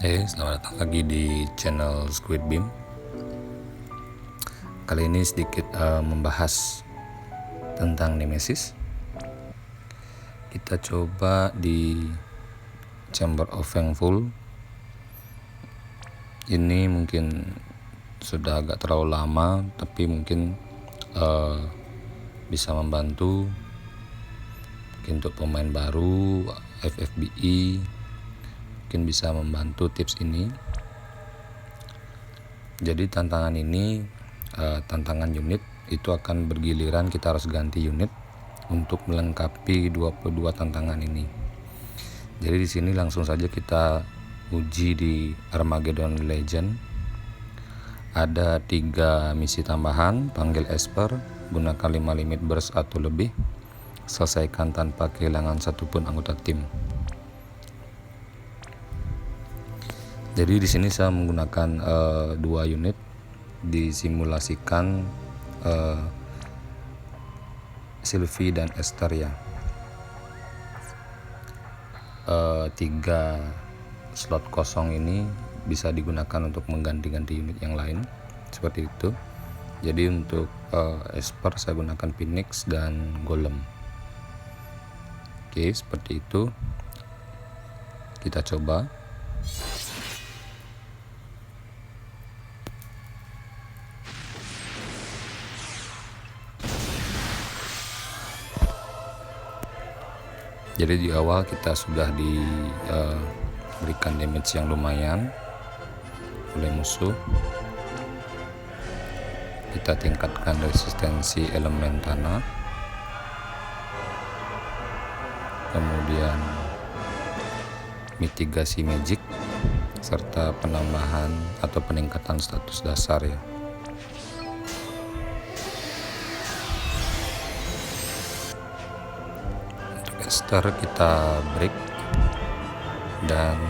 Selamat datang lagi di channel Squid Beam. Kali ini sedikit membahas tentang Nemesis. Kita coba di Chamber of Thankful. Ini mungkin sudah agak terlalu lama, tapi mungkin bisa membantu mungkin untuk pemain baru FFBE. Mungkin bisa membantu tips ini. Jadi tantangan ini tantangan unit itu akan bergiliran, kita harus ganti unit untuk melengkapi 22 tantangan ini. Jadi di sini langsung saja kita uji di Armageddon Legend. Ada 3 misi tambahan: panggil Esper, gunakan 5 limit burst atau lebih, selesaikan tanpa kehilangan satupun anggota tim. Jadi di sini saya menggunakan 2 unit, disimulasikan Sylvie dan Esther ya. 3 slot kosong ini bisa digunakan untuk mengganti-ganti unit yang lain seperti itu. Jadi untuk Esper saya gunakan Phoenix dan Golem. Oke, seperti itu. Kita coba. Jadi di awal kita sudah diberikan damage yang lumayan oleh musuh. Kita tingkatkan resistensi elemen tanah, kemudian mitigasi magic, serta penambahan atau peningkatan status dasar ya. Esther kita break dan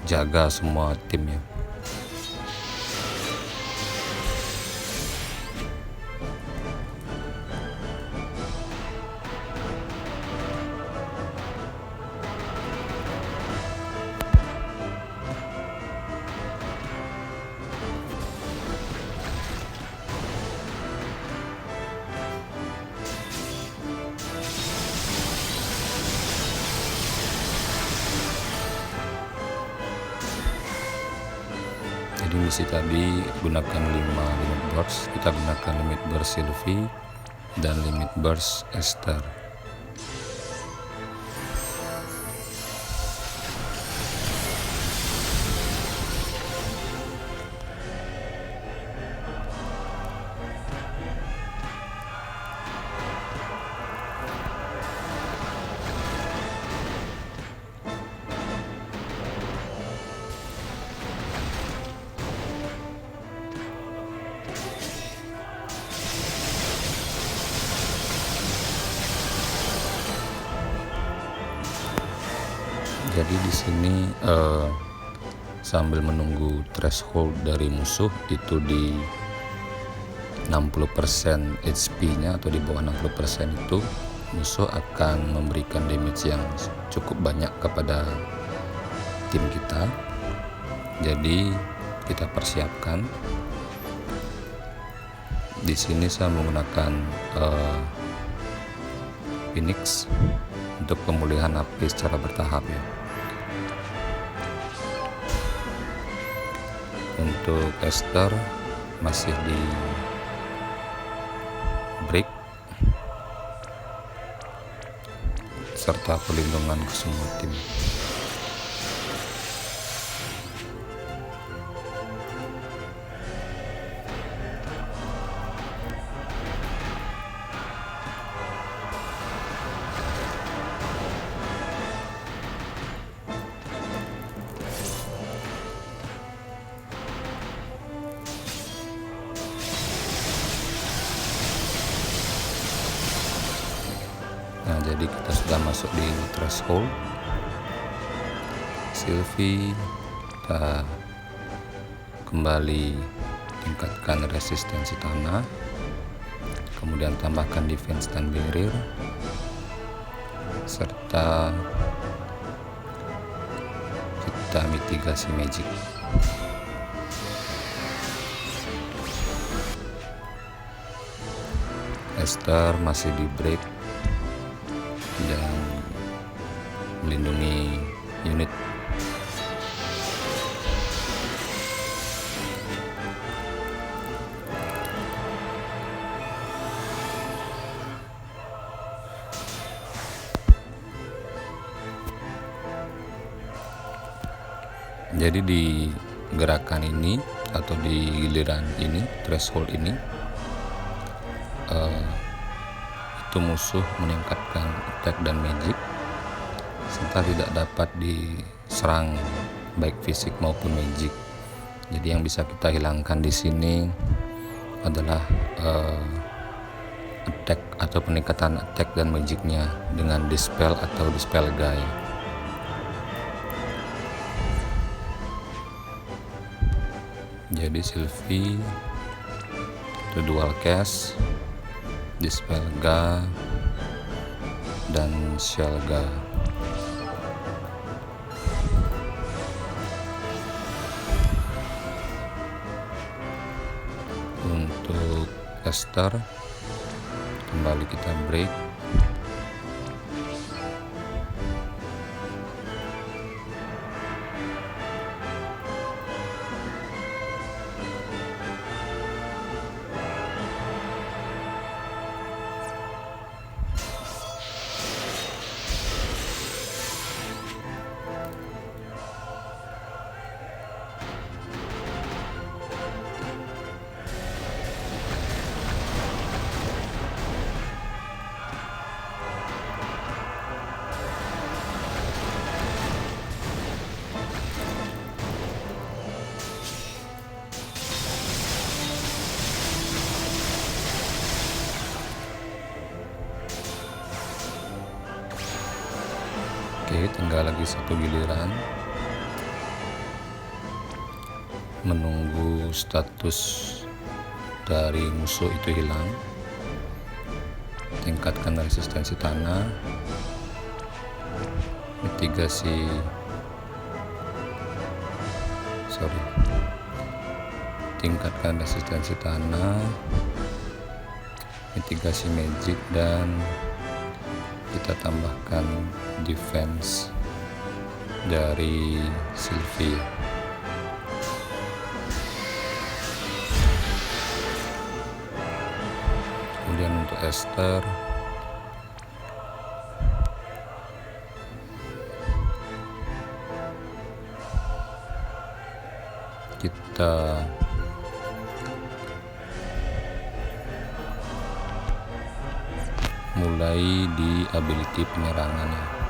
jaga semua timnya. Jadi misi tadi gunakan 5 limit burst, kita gunakan limit burst Sylvie dan limit burst Esther. Jadi di sini sambil menunggu threshold dari musuh itu di 60% HP-nya atau di bawah 60% itu, musuh akan memberikan damage yang cukup banyak kepada tim kita. Jadi kita persiapkan. Di sini saya menggunakan Phoenix untuk pemulihan HP secara bertahap ya. Untuk Esther masih di break serta perlindungan ke semua tim. Nah, jadi kita sudah masuk di threshold. Sylvie kita kembali tingkatkan resistensi tanah, kemudian tambahkan defense dan barrier, serta kita mitigasi magic. Esther masih di break dan melindungi unit. Jadi di gerakan ini atau di giliran ini, threshold ini, itu musuh meningkatkan attack dan magic serta tidak dapat diserang baik fisik maupun magic. Jadi yang bisa kita hilangkan di sini adalah attack atau peningkatan attack dan magicnya dengan dispel atau dispel guy. Jadi Sylvie itu dual cast, dispel ga dan shell ga. Untuk Esther kembali kita break. Oke, tinggal lagi satu giliran menunggu status dari musuh itu hilang. Tingkatkan resistensi tanah, tingkatkan resistensi tanah, mitigasi magic, dan kita tambahkan defense dari Sylvie. Kemudian untuk Esther kita mulai di ability penyerangannya.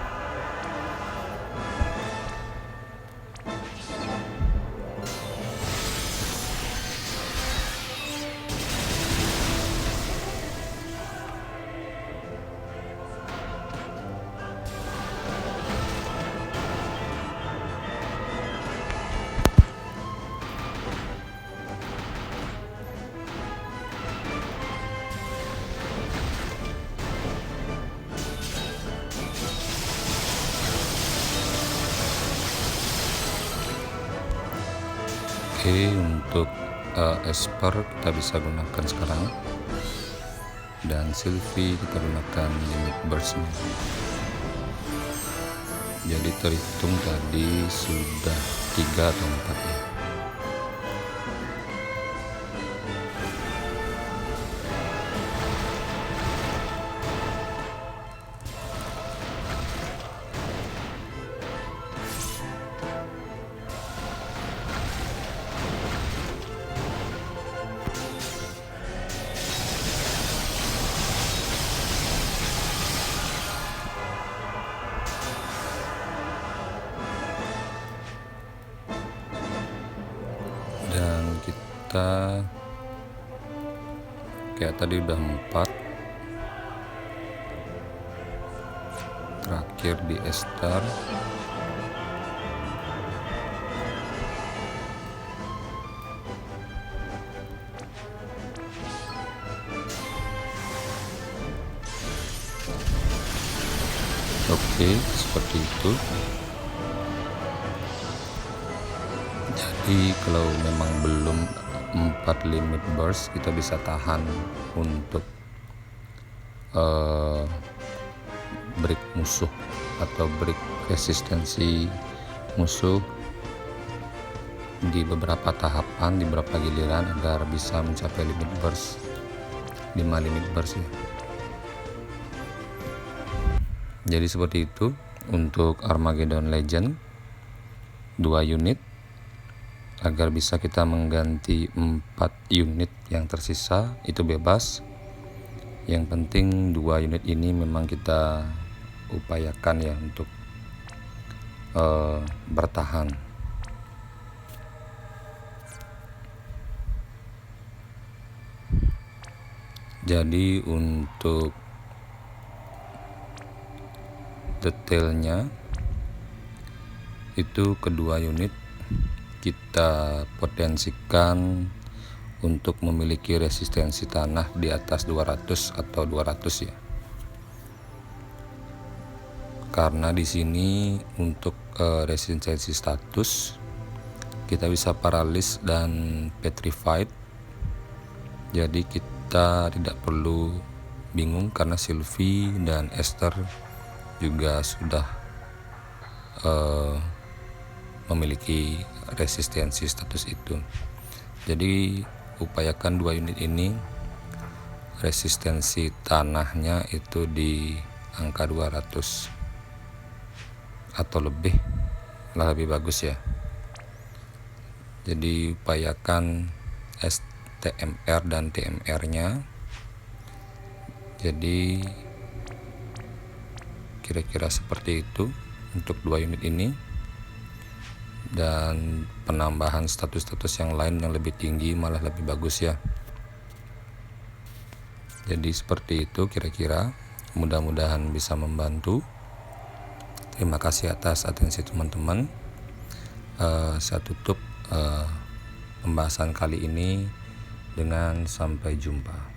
Oke, untuk Esper kita bisa gunakan sekarang, dan Sylvie kita gunakan limit burstnya. Jadi terhitung tadi sudah 3 atau 4 ya. Dan kita kayak tadi udah 4, terakhir di Esther. Oke, seperti itu. Jadi kalau memang belum 4 limit burst, kita bisa tahan untuk break musuh atau break resistensi musuh di beberapa tahapan, di beberapa giliran, agar bisa mencapai limit burst 5 limit burst ya. Jadi seperti itu untuk Armageddon Legend 2 unit, agar bisa kita mengganti 4 unit yang tersisa itu bebas. Yang penting 2 unit ini memang kita upayakan ya untuk bertahan. Jadi untuk detailnya itu kedua unit kita potensikan untuk memiliki resistensi tanah di atas 200 atau 200 ya. Karena di sini untuk resistensi status kita bisa paralis dan petrified. Jadi kita tidak perlu bingung karena Sylvie dan Esther juga sudah memiliki resistensi status itu. Jadi upayakan 2 unit ini resistensi tanahnya itu di angka 200 atau lebih bagus ya. Jadi upayakan STMR dan TMR nya. Jadi kira-kira seperti itu untuk 2 unit ini, dan penambahan status-status yang lain yang lebih tinggi malah lebih bagus ya. Jadi seperti itu kira-kira, mudah-mudahan bisa membantu. Terima kasih atas atensi teman-teman. Saya tutup pembahasan kali ini dengan sampai jumpa.